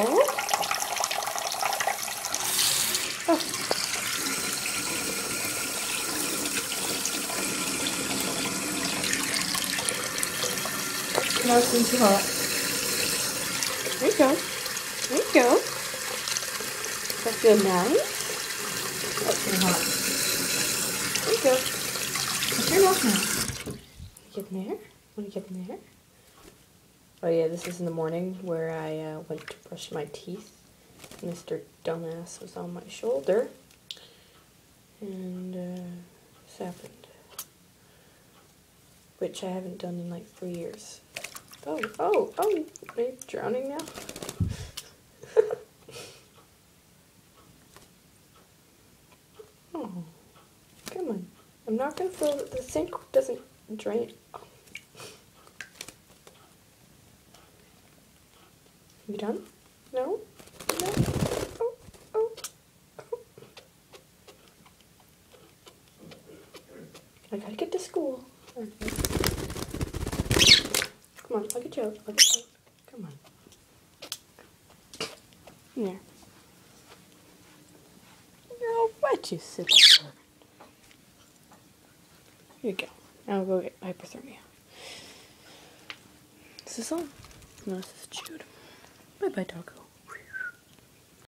Oh. Oh. Now it's been too hot. There you go. There you go. Does that feel nice? That's too hot. There you go. Turn off now. Get in there? Want to get in there? Oh yeah, this is in the morning where I went to brush my teeth. Mr. Dumbass was on my shoulder. And this happened. Which I haven't done in like 3 years. Oh, are you drowning now? Oh, come on. I'm not going to fill it. The sink doesn't drain. Oh. You done? No? No? Oh, oh, oh. I gotta get to school. Okay. Come on, I'll get you out. I'll get you out. Come on. There. Girl, why'd you sit there? Here you go. Now I'll go get hypothermia. Is this on? No, this is Jude. Bye-bye, doggo.